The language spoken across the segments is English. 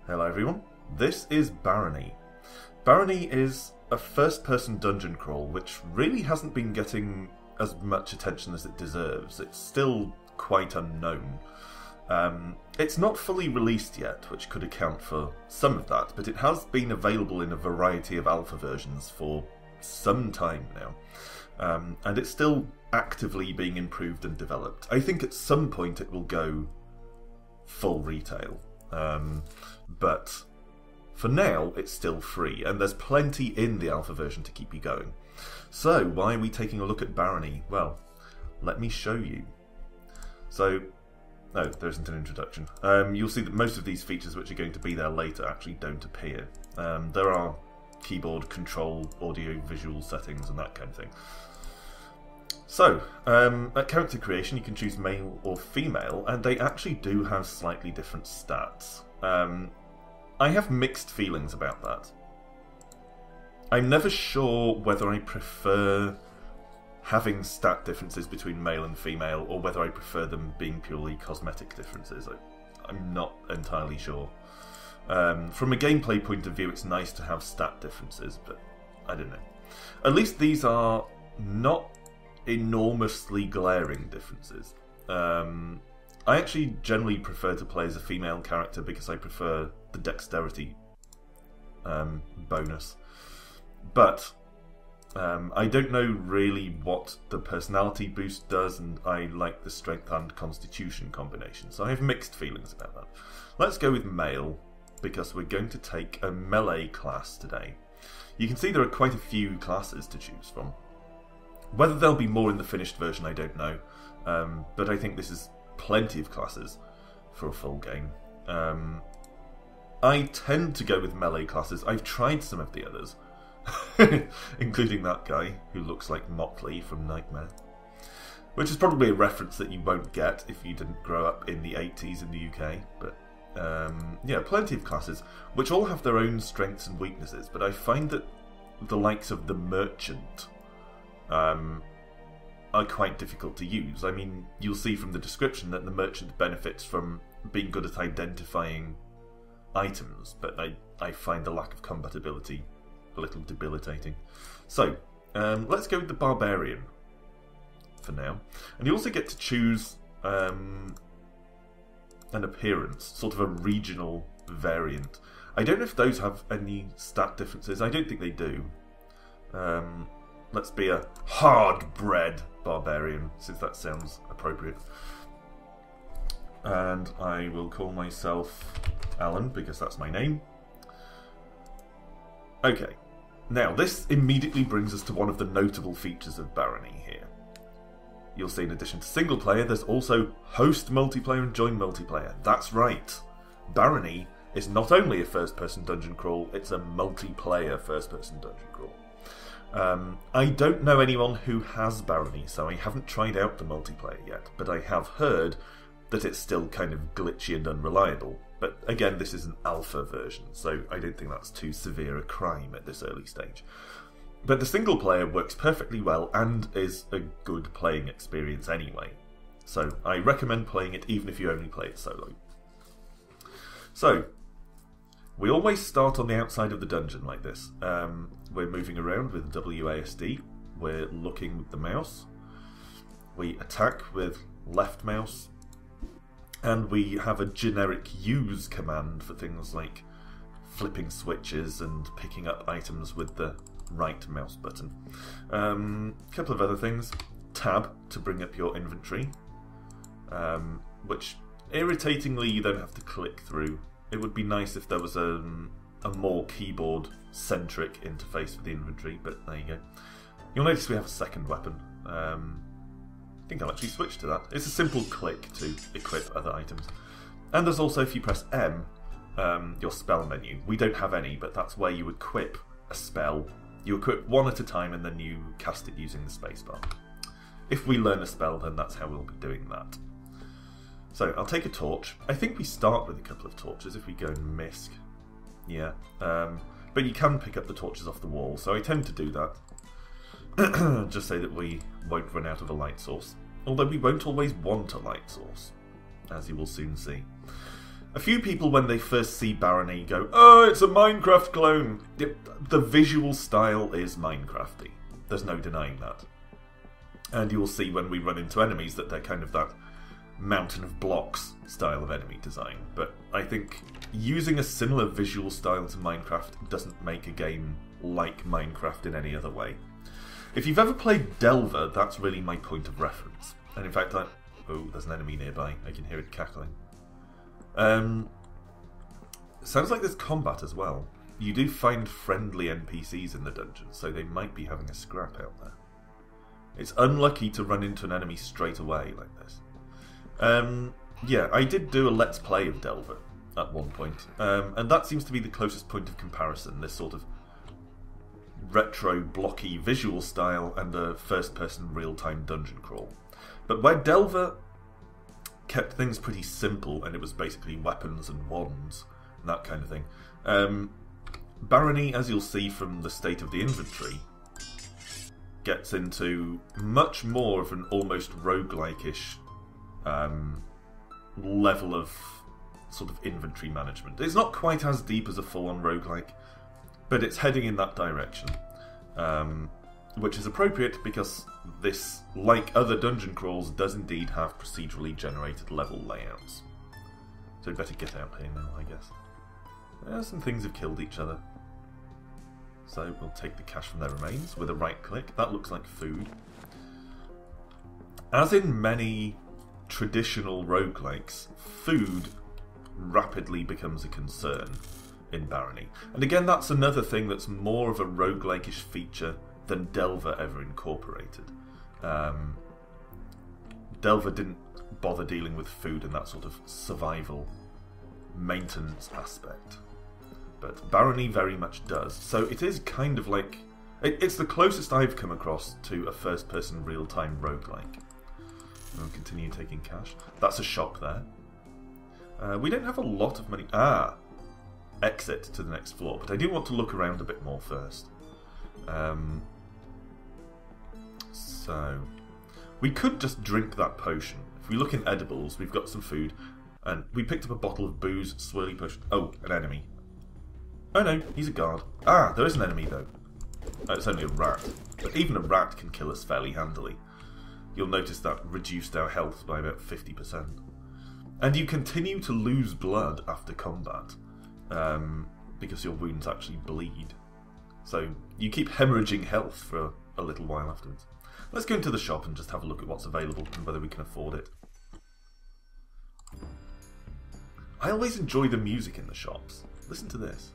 Hello everyone, this is Barony. Barony is a first-person dungeon crawl which really hasn't been getting as much attention as it deserves. It's still quite unknown. It's not fully released yet, which could account for some of that, but it has been available in a variety of alpha versions for some time now. And it's still actively being improved and developed. I think at some point it will go full retail. But for now, it's still free, and there's plenty in the alpha version to keep you going. So, why are we taking a look at Barony? Well, let me show you. So, no, there isn't an introduction. You'll see that most of these features which are going to be there later actually don't appear. There are keyboard control, audio, visual settings, and that kind of thing. So, at character creation you can choose male or female, and they actually do have slightly different stats. I have mixed feelings about that. I'm never sure whether I prefer having stat differences between male and female, or whether I prefer them being purely cosmetic differences. I'm not entirely sure. From a gameplay point of view, it's nice to have stat differences, but I don't know. At least these are not enormously glaring differences. I actually generally prefer to play as a female character because I prefer the dexterity bonus. But I don't know really what the personality boost does, and I like the strength and constitution combination, so I have mixed feelings about that. Let's go with male, because we're going to take a melee class today. You can see there are quite a few classes to choose from. Whether there'll be more in the finished version, I don't know, but I think this is plenty of classes for a full game. I tend to go with melee classes. I've tried some of the others, including that guy who looks like Motley from Nightmare, which is probably a reference that you won't get if you didn't grow up in the 80s in the UK, but yeah, plenty of classes which all have their own strengths and weaknesses, but I find that the likes of the Merchant are quite difficult to use. I mean, you'll see from the description that the Merchant benefits from being good at identifying items, but I find the lack of combat ability a little debilitating. So, let's go with the Barbarian for now. And you also get to choose an appearance, sort of a regional variant. I don't know if those have any stat differences. I don't think they do. Let's be a hard-bred Barbarian, since that sounds appropriate. And I will call myself Alan, because that's my name. Okay, now this immediately brings us to one of the notable features of Barony here. You'll see in addition to single player, there's also host multiplayer and join multiplayer. That's right, Barony is not only a first-person dungeon crawl, it's a multiplayer first-person dungeon crawl. I don't know anyone who has Barony, so I haven't tried out the multiplayer yet, but I have heard that it's still kind of glitchy and unreliable. But again, this is an alpha version, so I don't think that's too severe a crime at this early stage. But the single player works perfectly well and is a good playing experience anyway. So I recommend playing it even if you only play it solo. So, we always start on the outside of the dungeon like this. We're moving around with WASD, we're looking with the mouse, we attack with left mouse, and we have a generic use command for things like flipping switches and picking up items with the right mouse button. A couple of other things. Tab to bring up your inventory, which irritatingly you don't have to click through. It would be nice if there was a more keyboard-centric interface for the inventory, but there you go. You'll notice we have a second weapon. I think I'll actually switch to that. It's a simple click to equip other items. And there's also, if you press M, your spell menu. We don't have any, but that's where you equip a spell. You equip one at a time and then you cast it using the spacebar. If we learn a spell, then that's how we'll be doing that. So, I'll take a torch. I think we start with a couple of torches if we go misc. Yeah. But you can pick up the torches off the wall, so I tend to do that. Just so that we won't run out of a light source. Although we won't always want a light source, as you will soon see. A few people, when they first see Barony, go, "Oh, it's a Minecraft clone." The visual style is Minecrafty. There's no denying that. And you will see when we run into enemies that they're kind of that mountain of blocks style of enemy design. But I think using a similar visual style to Minecraft doesn't make a game like Minecraft in any other way. If you've ever played Delver, that's really my point of reference. And in fact, oh, there's an enemy nearby. I can hear it cackling. Sounds like there's combat as well. You do find friendly NPCs in the dungeon, so they might be having a scrap out there. It's unlucky to run into an enemy straight away like this. Yeah, I did do a Let's Play of Delver at one point, and that seems to be the closest point of comparison, this sort of retro, blocky visual style and a first-person real-time dungeon crawl. But where Delver kept things pretty simple, and it was basically weapons and wands, and that kind of thing, Barony, as you'll see from the state of the inventory, gets into much more of an almost roguelike-ish level of sort of inventory management. It's not quite as deep as a full-on roguelike, but it's heading in that direction, which is appropriate because this, like other dungeon crawls, does indeed have procedurally generated level layouts. So we better get out here now, I guess. Some things have killed each other. So we'll take the cash from their remains with a right click. That looks like food. As in many traditional roguelikes, food rapidly becomes a concern in Barony. And again, that's another thing that's more of a roguelike-ish feature than Delver ever incorporated. Delver didn't bother dealing with food in that sort of survival maintenance aspect. But Barony very much does. So it is kind of like... It's the closest I've come across to a first-person real-time roguelike. We'll continue taking cash. That's a shop there. We don't have a lot of money. Exit to the next floor. But I do want to look around a bit more first. So... we could just drink that potion. If we look in edibles, we've got some food. And we picked up a bottle of booze, swirly potion. Oh, an enemy. Oh no, he's a guard. There is an enemy though. It's only a rat. But even a rat can kill us fairly handily. You'll notice that reduced our health by about 50%. And you continue to lose blood after combat. Because your wounds actually bleed. So you keep hemorrhaging health for a little while afterwards. Let's go into the shop and just have a look at what's available and whether we can afford it. I always enjoy the music in the shops. Listen to this.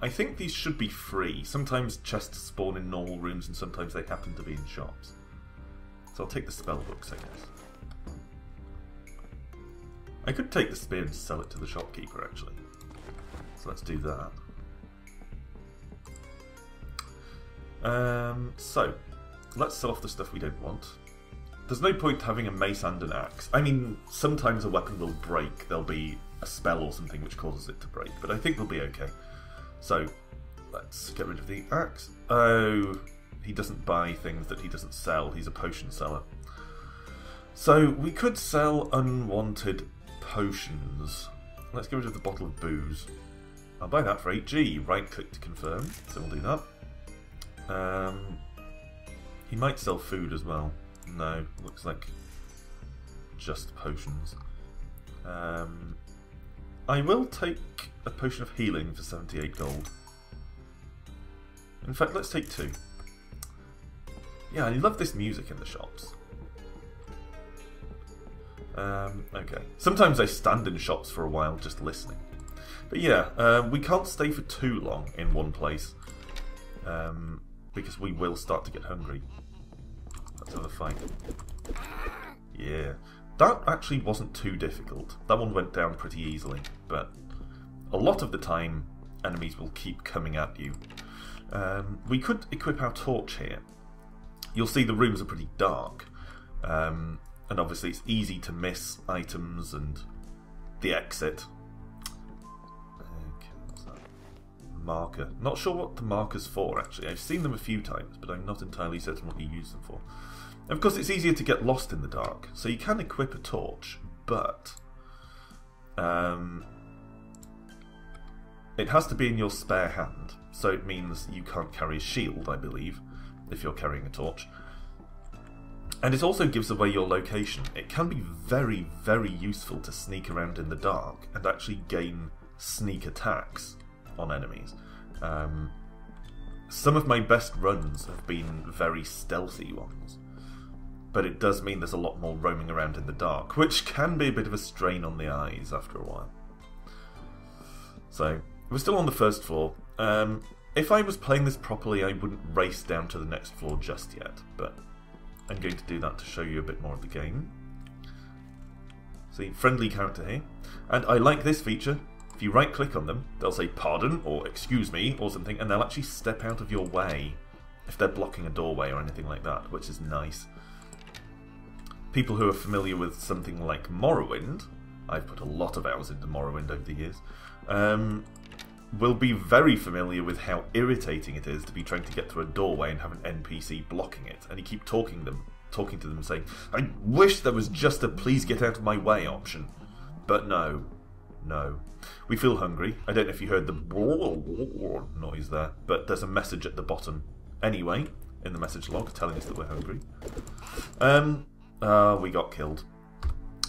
I think these should be free. Sometimes chests spawn in normal rooms and sometimes they happen to be in shops. So I'll take the spell books, I guess. I could take the spear and sell it to the shopkeeper, actually. So let's do that. So, let's sell off the stuff we don't want. There's no point having a mace and an axe. I mean, sometimes a weapon will break. There'll be a spell or something which causes it to break, but I think we'll be okay. So, let's get rid of the axe. Oh, he doesn't buy things that he doesn't sell. He's a potion seller. So, we could sell unwanted potions. Let's get rid of the bottle of booze. I'll buy that for 8G. Right-click to confirm. So we'll do that. He might sell food as well. No, looks like just potions. I will take a potion of healing for 78 gold. In fact, let's take 2. Yeah, I love this music in the shops. Okay. Sometimes I stand in shops for a while just listening. But yeah, we can't stay for too long in one place. Because we will start to get hungry. Let's have a fight. Yeah. That actually wasn't too difficult. That one went down pretty easily. But a lot of the time, enemies will keep coming at you. We could equip our torch here. You'll see the rooms are pretty dark. And obviously it's easy to miss items and the exit. Okay, what's that? marker. Not sure what the marker's for, actually. I've seen them a few times, but I'm not entirely certain what you use them for. And of course, it's easier to get lost in the dark, so you can equip a torch, but it has to be in your spare hand, so it means you can't carry a shield, I believe, if you're carrying a torch. And it also gives away your location. It can be very, very useful to sneak around in the dark and actually gain sneak attacks on enemies. Some of my best runs have been very stealthy ones, but it does mean there's a lot more roaming around in the dark, which can be a bit of a strain on the eyes after a while. So, we're still on the first floor. If I was playing this properly, I wouldn't race down to the next floor just yet, but I'm going to do that to show you a bit more of the game. See, friendly character here. And I like this feature. If you right click on them, they'll say pardon or excuse me or something, and they'll actually step out of your way if they're blocking a doorway or anything like that, which is nice. People who are familiar with something like Morrowind, I've put a lot of hours into Morrowind over the years, will be very familiar with how irritating it is to be trying to get through a doorway and have an NPC blocking it, and you keep talking to them saying, I wish there was just a please get out of my way option. But no. We feel hungry. I don't know if you heard the noise there, but there's a message at the bottom anyway, in the message log, telling us that we're hungry. We got killed.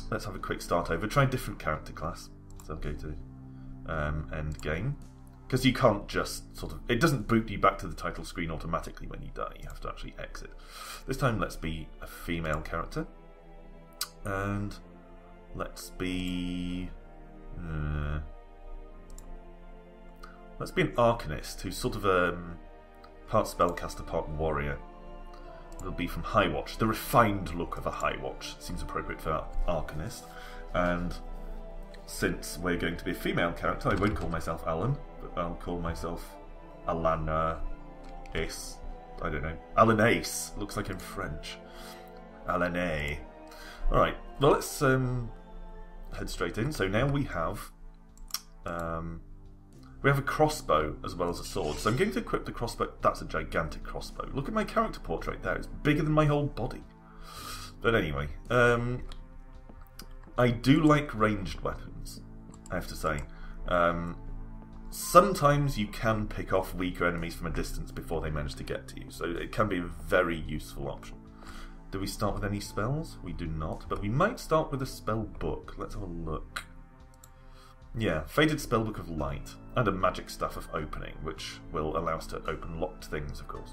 Let's have a quick start over. Try a different character class. So I'll go to end game. Because you can't just sort of... It doesn't boot you back to the title screen automatically when you die. You have to actually exit. This time let's be a female character. And let's be... let's be an Arcanist who's sort of part spellcaster, part warrior. It'll be from Highwatch. The refined look of a Highwatch seems appropriate for Arcanist. And since we're going to be a female character, I won't call myself Alan, but I'll call myself Alana Ace. I don't know. Alan Ace. Looks like I'm French. Alana. Alright, well let's head straight in. So now we have a crossbow as well as a sword. So I'm going to equip the crossbow. That's a gigantic crossbow. Look at my character portrait there. It's bigger than my whole body. But anyway, I do like ranged weapons, I have to say. Sometimes you can pick off weaker enemies from a distance before they manage to get to you, so it can be a very useful option. Do we start with any spells? We do not, but we might start with a spell book. Let's have a look. Yeah, Faded Spellbook of Light, and a Magic Staff of Opening, which will allow us to open locked things, of course.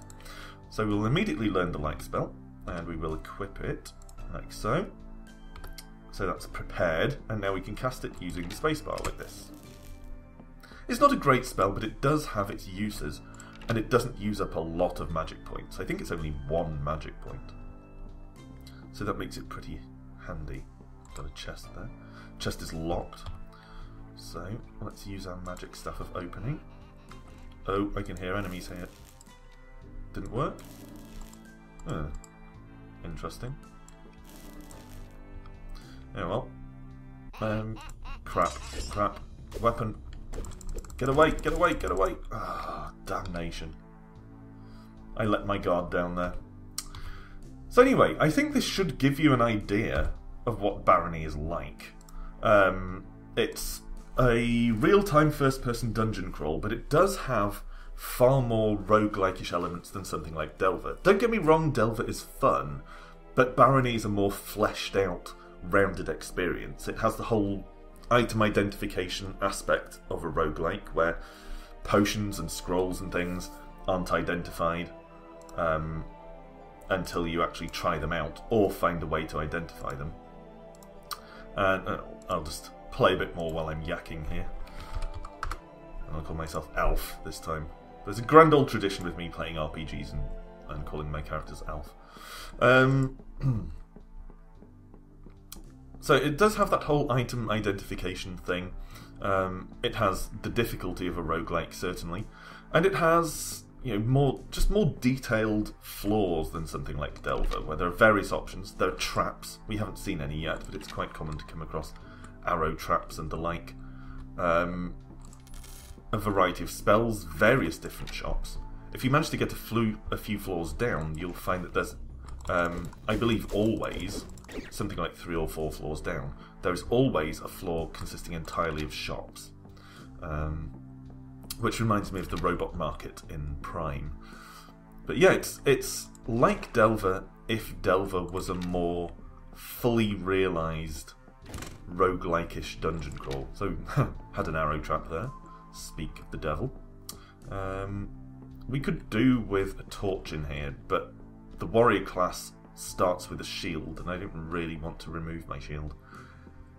So we'll immediately learn the Light spell, and we will equip it, like so. So that's prepared, and now we can cast it using the spacebar like this. It's not a great spell, but it does have its uses, and it doesn't use up a lot of magic points. I think it's only 1 magic point. So that makes it pretty handy. Got a chest there. Chest is locked. So let's use our Magic Staff of Opening. Oh, I can hear enemies here. Didn't work? Interesting. Yeah, well. Crap. Weapon. Get away! Ah, damnation. I let my guard down there. So anyway, I think this should give you an idea of what Barony is like. It's a real-time first-person dungeon crawl, but it does have far more roguelike-ish elements than something like Delver. Don't get me wrong, Delver is fun, but Barony is a more fleshed-out, rounded experience. It has the whole item identification aspect of a roguelike, where potions and scrolls and things aren't identified until you actually try them out, or find a way to identify them. And I'll just play a bit more while I'm yakking here. And I'll call myself Alf this time. There's a grand old tradition with me playing RPGs and calling my characters Alf. So it does have that whole item identification thing. It has the difficulty of a roguelike, certainly. And it has, more detailed flaws than something like Delver, where there are various options. There are traps. We haven't seen any yet, but it's quite common to come across arrow traps and the like. a variety of spells, various different shops. If you manage to get a few floors down, you'll find that there's, I believe always, something like 3 or 4 floors down, there is always a floor consisting entirely of shops. Which reminds me of the robot market in Prime. But yeah, it's like Delver if Delver was a more fully realised roguelike-ish dungeon crawl. So, had an arrow trap there. Speak of the devil. We could do with a torch in here, but the warrior class starts with a shield, and I don't really want to remove my shield,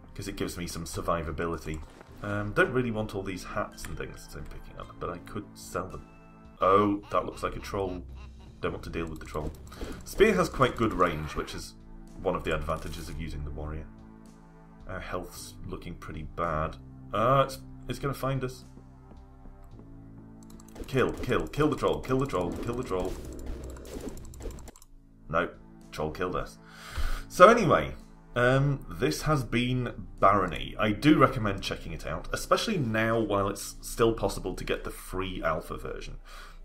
because it gives me some survivability. Don't really want all these hats and things that I'm picking up, but I could sell them. Oh, that looks like a troll. Don't want to deal with the troll. Spear has quite good range, which is one of the advantages of using the warrior. Our health's looking pretty bad. It's going to find us. Kill the troll, kill the troll, kill the troll. No, troll killed us. So anyway, this has been Barony. I do recommend checking it out, especially now while it's still possible to get the free alpha version.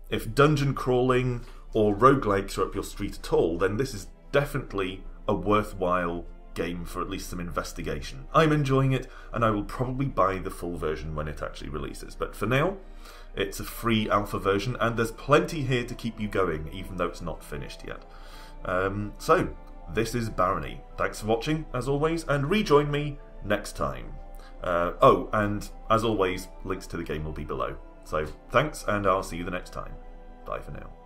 If dungeon crawling or roguelikes are up your street at all, then this is definitely a worthwhile game for at least some investigation. I'm enjoying it, and I will probably buy the full version when it actually releases. But for now, it's a free alpha version, and there's plenty here to keep you going, even though it's not finished yet. So, this is Barony. Thanks for watching, as always, and rejoin me next time. Oh, and as always, links to the game will be below. So, thanks, and I'll see you the next time. Bye for now.